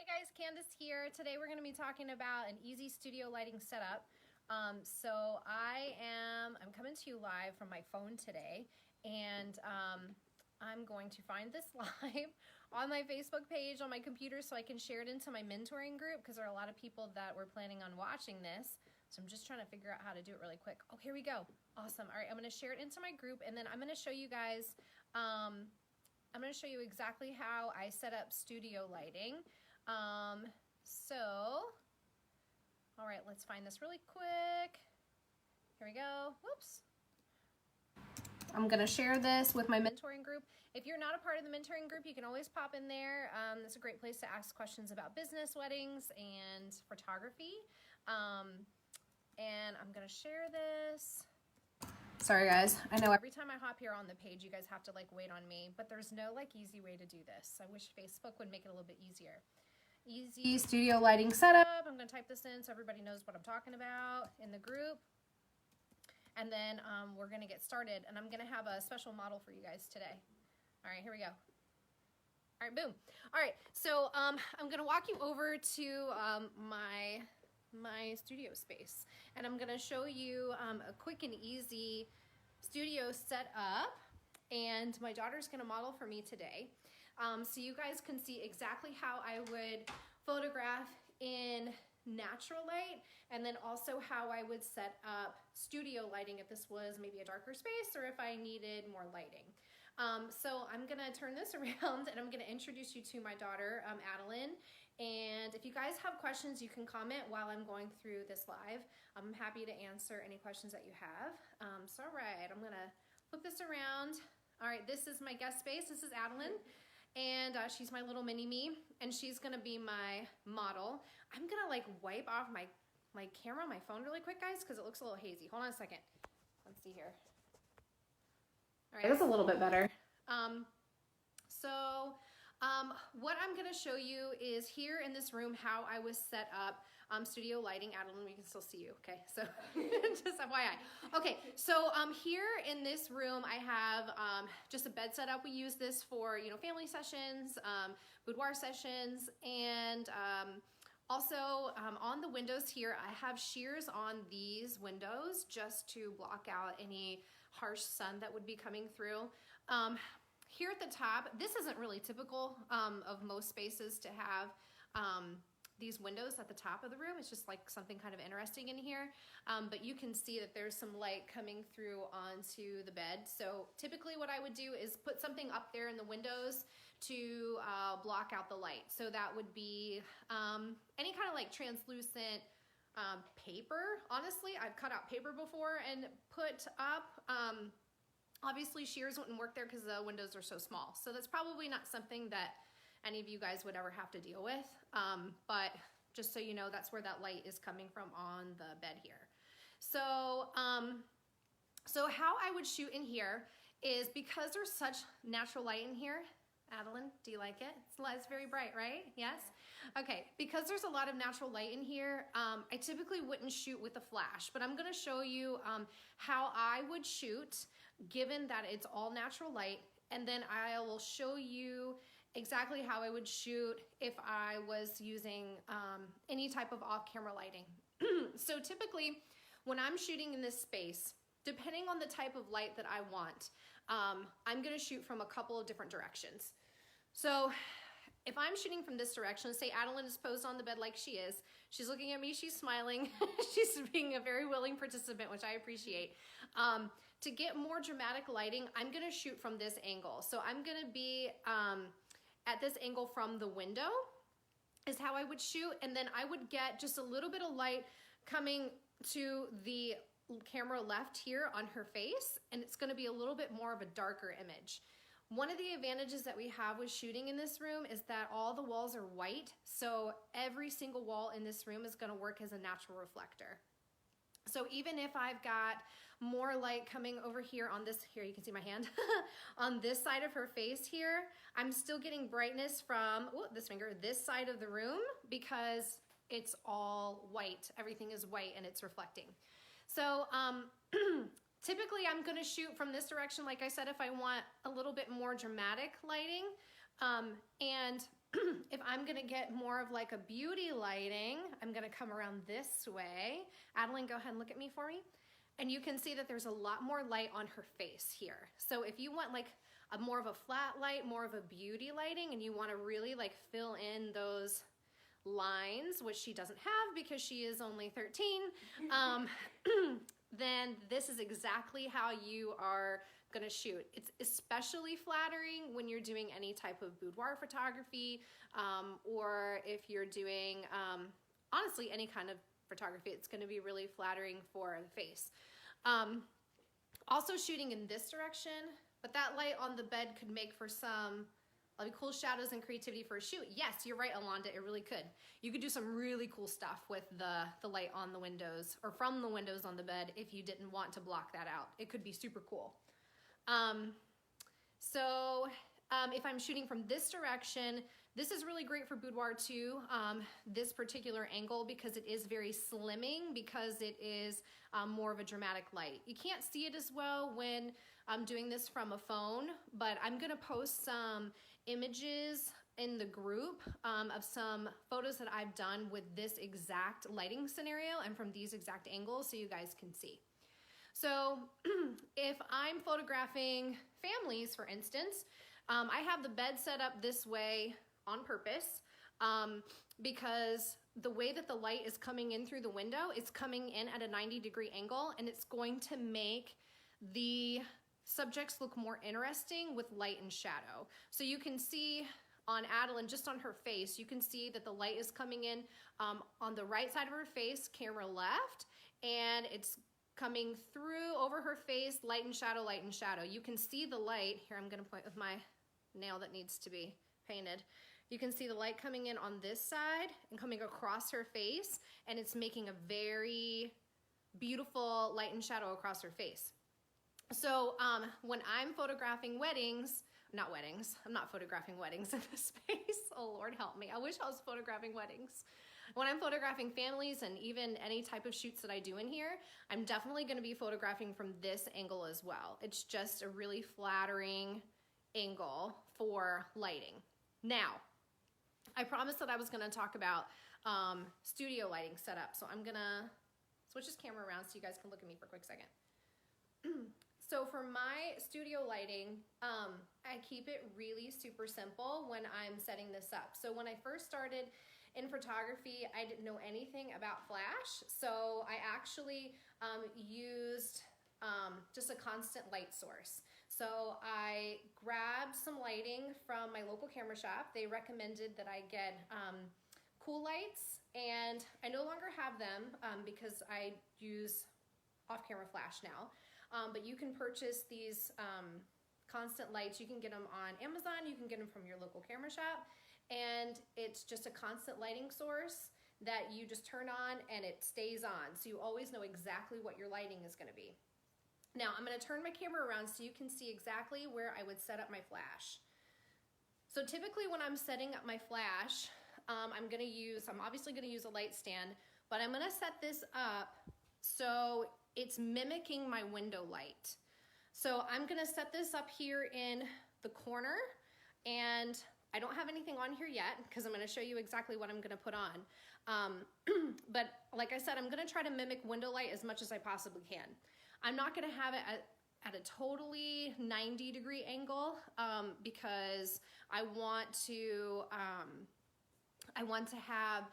Hey guys, Candice here. Today we're going to be talking about an easy studio lighting setup. So I'm coming to you live from my phone today, and I'm going to find this live on my Facebook page on my computer so I can share it into my mentoring group, because there are a lot of people that were planning on watching this. So I'm just trying to figure out how to do it really quick. Oh, here we go. Awesome. All right, I'm going to share it into my group, and then I'm going to show you guys, I'm going to show you exactly how I set up studio lighting. All right, let's find this really quick. Here we go. Whoops. I'm gonna share this with my mentoring group. If you're not a part of the mentoring group, you can always pop in there. It's a great place to ask questions about business, weddings, and photography. And I'm gonna share this. Sorry guys, I know every time I hop here on the page, you guys have to like wait on me, but there's no like easy way to do this. I wish Facebook would make it a little bit easier. Easy studio lighting setup. I'm going to type this in so everybody knows what I'm talking about in the group. And then we're going to get started, and I'm going to have a special model for you guys today. All right, here we go. All right, boom. All right, so I'm going to walk you over to my studio space, and I'm going to show you a quick and easy studio setup, and my daughter's going to model for me today. So you guys can see exactly how I would photograph in natural light, and then also how I would set up studio lighting if this was maybe a darker space or if I needed more lighting. So I'm gonna turn this around and I'm gonna introduce you to my daughter, Adeline. And if you guys have questions, you can comment while I'm going through this live. I'm happy to answer any questions that you have. So all right, I'm gonna flip this around. All right, this is my guest space. This is Adeline. And she's my little mini-me, and she's gonna be my model. I'm gonna like wipe off my camera on my phone really quick, guys, because it looks a little hazy. Hold on a second. Let's see here. All right, that's a little bit better. What I'm gonna show you is here in this room how I was set up studio lighting. Adeline, we can still see you, okay? So just FYI. Okay, so here in this room I have just a bed setup. We use this for, you know, family sessions, boudoir sessions, and also on the windows here I have shears on these windows just to block out any harsh sun that would be coming through. Here at the top, this isn't really typical of most spaces to have these windows at the top of the room. It's just like something kind of interesting in here. But you can see that there's some light coming through onto the bed. So typically what I would do is put something up there in the windows to block out the light. So that would be any kind of like translucent paper. Honestly, I've cut out paper before and put up. Obviously shears wouldn't work there because the windows are so small. So that's probably not something that any of you guys would ever have to deal with. But just so you know, that's where that light is coming from on the bed here. So, so how I would shoot in here is, because there's such natural light in here. Adeline, do you like it? It's very bright, right? Yes? Okay, because there's a lot of natural light in here, I typically wouldn't shoot with a flash, but I'm gonna show you how I would shoot given that it's all natural light, and then I will show you exactly how I would shoot if I was using any type of off-camera lighting. So typically, when I'm shooting in this space, depending on the type of light that I want, I'm gonna shoot from a couple of different directions. So if I'm shooting from this direction, say Adeline is posed on the bed like she is, she's looking at me, she's smiling, she's being a very willing participant, which I appreciate. To get more dramatic lighting, I'm gonna shoot from this angle. So I'm gonna be at this angle from the window is how I would shoot, and then I would get just a little bit of light coming to the camera left here on her face, and it's gonna be a little bit more of a darker image. One of the advantages that we have with shooting in this room is that all the walls are white, so every single wall in this room is gonna work as a natural reflector. So even if I've got more light coming over here on this, here you can see my hand, on this side of her face here, I'm still getting brightness from this finger, this side of the room, because it's all white. Everything is white and it's reflecting. So typically I'm gonna shoot from this direction, like I said, if I want a little bit more dramatic lighting. And if I'm gonna get more of like a beauty lighting, I'm gonna come around this way. Adeline, go ahead and look at me for me. And you can see that there's a lot more light on her face here. So if you want like a more of a flat light, more of a beauty lighting, and you wanna really like fill in those lines, which she doesn't have because she is only 13, then this is exactly how you are gonna shoot. It's especially flattering when you're doing any type of boudoir photography, or if you're doing, honestly, any kind of photography. It's gonna be really flattering for the face. Also shooting in this direction, but that light on the bed could make for some cool shadows and creativity for a shoot. Yes, you're right, Alonda, it really could. You could do some really cool stuff with the light on the windows or from the windows on the bed if you didn't want to block that out. It could be super cool. If I'm shooting from this direction, this is really great for boudoir too, this particular angle, because it is very slimming, because it is more of a dramatic light. You can't see it as well when I'm doing this from a phone, but I'm gonna post some images in the group of some photos that I've done with this exact lighting scenario and from these exact angles so you guys can see. So if I'm photographing families, for instance, I have the bed set up this way on purpose because the way that the light is coming in through the window, it's coming in at a 90-degree angle, and it's going to make the subjects look more interesting with light and shadow. So you can see on Adeline, just on her face, you can see that the light is coming in on the right side of her face, camera left, and it's coming through over her face, light and shadow, light and shadow. You can see the light. Here, I'm gonna point with my nail that needs to be painted. You can see the light coming in on this side and coming across her face, and it's making a very beautiful light and shadow across her face. So when I'm photographing weddings, not weddings, I'm not photographing weddings in this space. Oh, Lord help me. I wish I was photographing weddings. When I'm photographing families and even any type of shoots that I do in here, I'm definitely gonna be photographing from this angle as well. It's just a really flattering angle for lighting. Now, I promised that I was gonna talk about studio lighting setup. So I'm gonna switch this camera around so you guys can look at me for a quick second. So for my studio lighting, I keep it really super simple when I'm setting this up. So when I first started in photography, I didn't know anything about flash. So I actually used just a constant light source. So I grabbed some lighting from my local camera shop. They recommended that I get cool lights, and I no longer have them because I use off-camera flash now. But you can purchase these constant lights. You can get them on Amazon. You can get them from your local camera shop. And it's just a constant lighting source that you just turn on and it stays on. So you always know exactly what your lighting is gonna be. Now I'm gonna turn my camera around so you can see exactly where I would set up my flash. So typically when I'm setting up my flash, I'm obviously gonna use a light stand, but I'm gonna set this up so it's mimicking my window light. So I'm gonna set this up here in the corner, and I don't have anything on here yet because I'm gonna show you exactly what I'm gonna put on. But like I said, I'm gonna try to mimic window light as much as I possibly can. I'm not gonna have it at a totally 90-degree angle because I want to have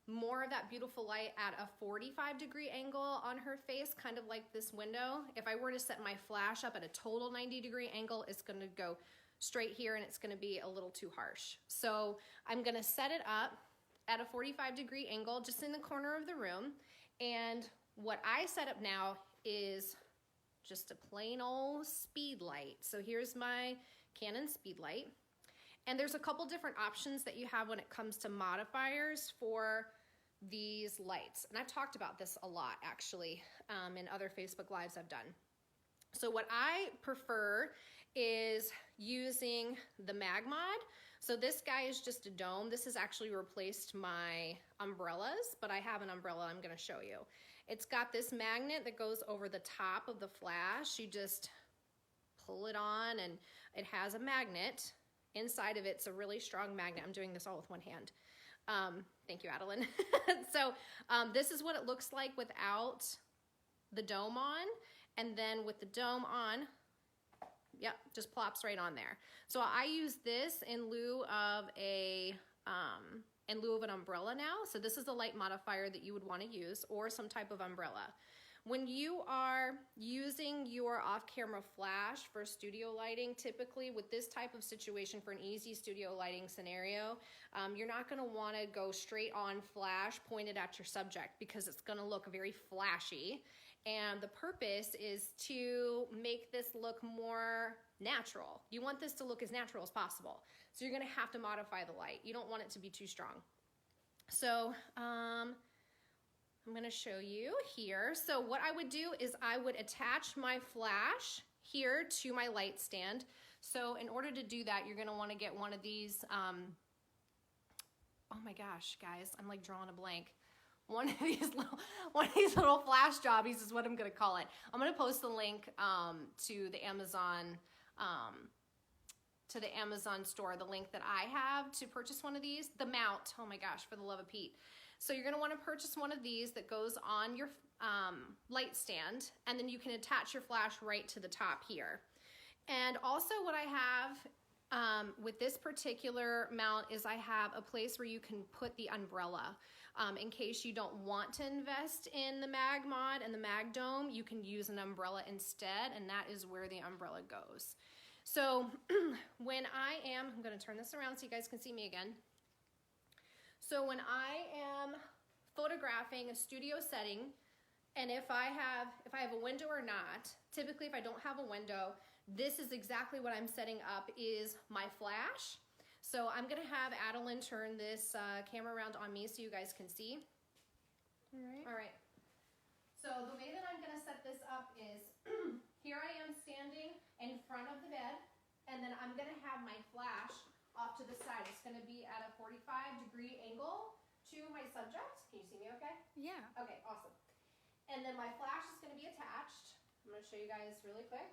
more of that beautiful light at a 45-degree angle on her face, kind of like this window. If I were to set my flash up at a total 90-degree angle, it's gonna go straight here and it's gonna be a little too harsh. So I'm gonna set it up at a 45-degree angle just in the corner of the room. And what I set up now is just a plain old speed light. So here's my Canon speed light. And there's a couple different options that you have when it comes to modifiers for these lights. And I've talked about this a lot actually in other Facebook Lives I've done. So what I prefer is using the MagMod. So this guy is just a dome. This has actually replaced my umbrellas, but I have an umbrella I'm gonna show you. It's got this magnet that goes over the top of the flash. You just pull it on and it has a magnet. Inside of it's a really strong magnet. I'm doing this all with one hand. Thank you, Adeline. So this is what it looks like without the dome on, and then with the dome on, yep, just plops right on there. So I use this in lieu of an umbrella now. So this is the light modifier that you would want to use, or some type of umbrella. When you are using your off-camera flash for studio lighting, typically with this type of situation for an easy studio lighting scenario, you're not going to want to go straight on flash pointed at your subject because it's going to look very flashy. And the purpose is to make this look more natural. You want this to look as natural as possible. So you're going to have to modify the light. You don't want it to be too strong. So I'm going to show you here. So what I would do is I would attach my flash here to my light stand. So in order to do that, you're going to want to get one of these, oh my gosh, guys, I'm like drawing a blank. One of these little flash jobbies is what I'm going to call it. I'm going to post the link to the Amazon store, the link that I have to purchase one of these. The mount, oh my gosh, for the love of Pete. So you're going to want to purchase one of these that goes on your light stand, and then you can attach your flash right to the top here. And also what I have with this particular mount is I have a place where you can put the umbrella. In case you don't want to invest in the mag mod and the mag dome, you can use an umbrella instead, and that is where the umbrella goes. So when I'm going to turn this around so you guys can see me again. So when I am photographing a studio setting, and if I have a window or not, typically if I don't have a window, this is exactly what I'm setting up is my flash. So I'm going to have Adeline turn this camera around on me so you guys can see. All right. So the way that I'm going to set this up is here I am standing in front of the bed, and then I'm going to have my flash off to the side. It's going to be at a 45-degree angle to my subject. Can you see me okay? Yeah. Okay, awesome. And then my flash is going to be attached. I'm going to show you guys really quick.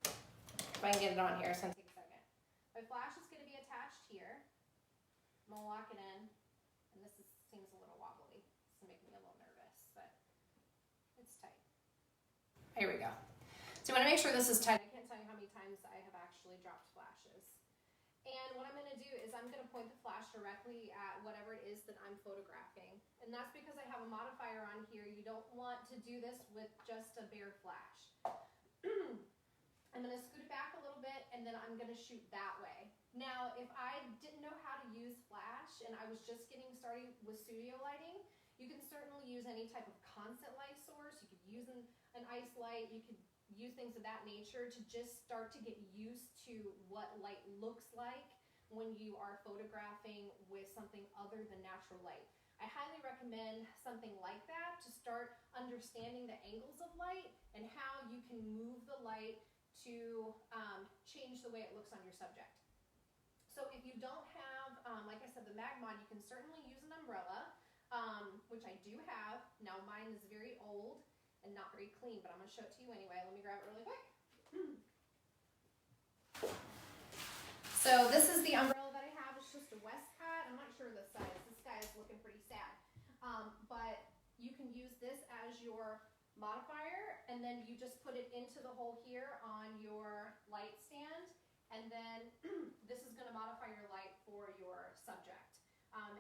If I can get it on here, it's going to take a second. My flash is going to be attached here. I'm going to lock it in. And this seems a little wobbly. It's making me a little nervous, but it's tight. Here we go. So I want to make sure this is tight. I can't tell you how many times I have actually dropped flashes. And what I'm going to do is I'm going to point the flash directly at whatever it is that I'm photographing. And that's because I have a modifier on here. You don't want to do this with just a bare flash. I'm going to scoot it back a little bit, and then I'm going to shoot that way. Now, if I didn't know how to use flash and I was just getting started with studio lighting, you can certainly use any type of constant light source. You could use an ice light. You could use things of that nature to just start to get used to what light looks like when you are photographing with something other than natural light. I highly recommend something like that to start understanding the angles of light and how you can move the light to change the way it looks on your subject. So if you don't have, like I said, the mag mod, you can certainly use an umbrella, which I do have. Now mine is very old and not very clean, but I'm going to show it to you anyway. Let me grab it really quick. So this is the umbrella that I have. It's just a Westcott. I'm not sure the size. This guy is looking pretty sad. But you can use this as your modifier, and then you just put it into the hole here on your light stand, and then this is going to modify your light for your subject.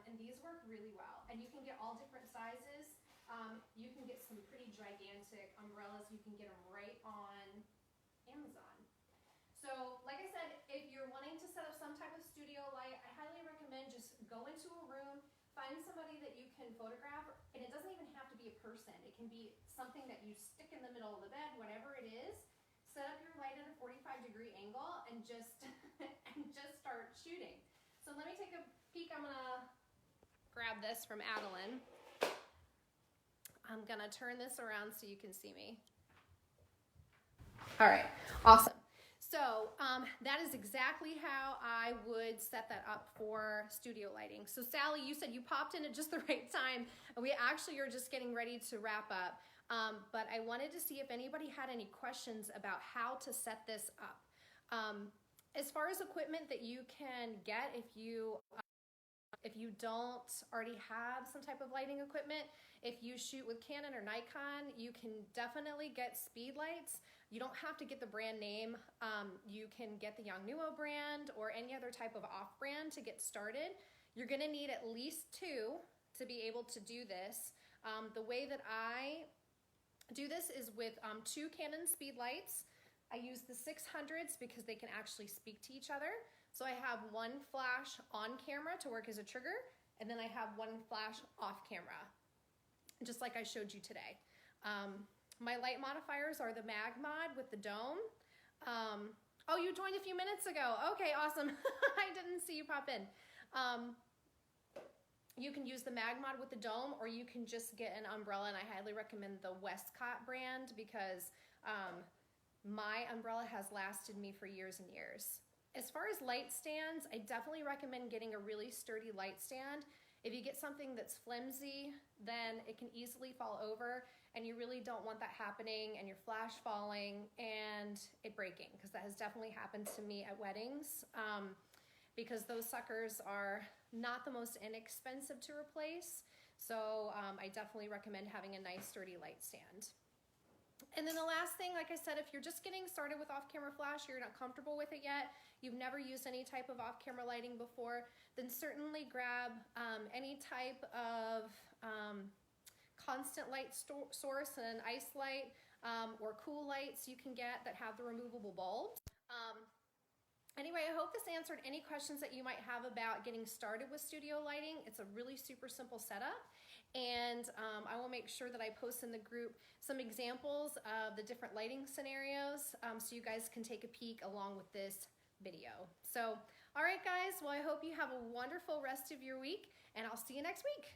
And these work really well, and you can get all different sizes. You can get some pretty gigantic umbrellas. You can get them right on Amazon. So like I said, if you're wanting to set up some type of studio light, I highly recommend just go into a room, find somebody that you can photograph, and it doesn't even have to be a person. It can be something that you stick in the middle of the bed, whatever it is. Set up your light at a 45-degree angle and just start shooting. So let me take a peek. I'm gonna grab this from Adeline. I'm gonna turn this around so you can see me. All right, awesome. So that is exactly how I would set that up for studio lighting. So Sally, you said you popped in at just the right time. We actually are just getting ready to wrap up. But I wanted to see if anybody had any questions about how to set this up. As far as equipment that you can get if you don't already have some type of lighting equipment, if you shoot with Canon or Nikon, you can definitely get speed lights. You don't have to get the brand name. You can get the Yongnuo brand or any other type of off-brand to get started. You're gonna need at least 2 to be able to do this. The way that I do this is with 2 Canon speed lights. I use the 600s because they can actually speak to each other. So I have 1 flash on camera to work as a trigger, and then I have 1 flash off camera, just like I showed you today. My light modifiers are the Mag Mod with the dome. Oh, you joined a few minutes ago. Okay, awesome. I didn't see you pop in. You can use the Mag Mod with the dome, or you can just get an umbrella, and I highly recommend the Westcott brand because my umbrella has lasted me for years and years. As far as light stands, I definitely recommend getting a really sturdy light stand. If you get something that's flimsy, then it can easily fall over, and you really don't want that happening and your flash falling and it breaking, because that has definitely happened to me at weddings, because those suckers are not the most inexpensive to replace. So I definitely recommend having a nice sturdy light stand. And then the last thing, like I said, if you're just getting started with off-camera flash, you're not comfortable with it yet, you've never used any type of off-camera lighting before, then certainly grab any type of constant light source, an ice light or cool lights you can get that have the removable bulbs. Anyway, I hope this answered any questions that you might have about getting started with studio lighting. It's a really super simple setup. And I will make sure that I post in the group some examples of the different lighting scenarios so you guys can take a peek along with this video. So, all right guys, well I hope you have a wonderful rest of your week, and I'll see you next week.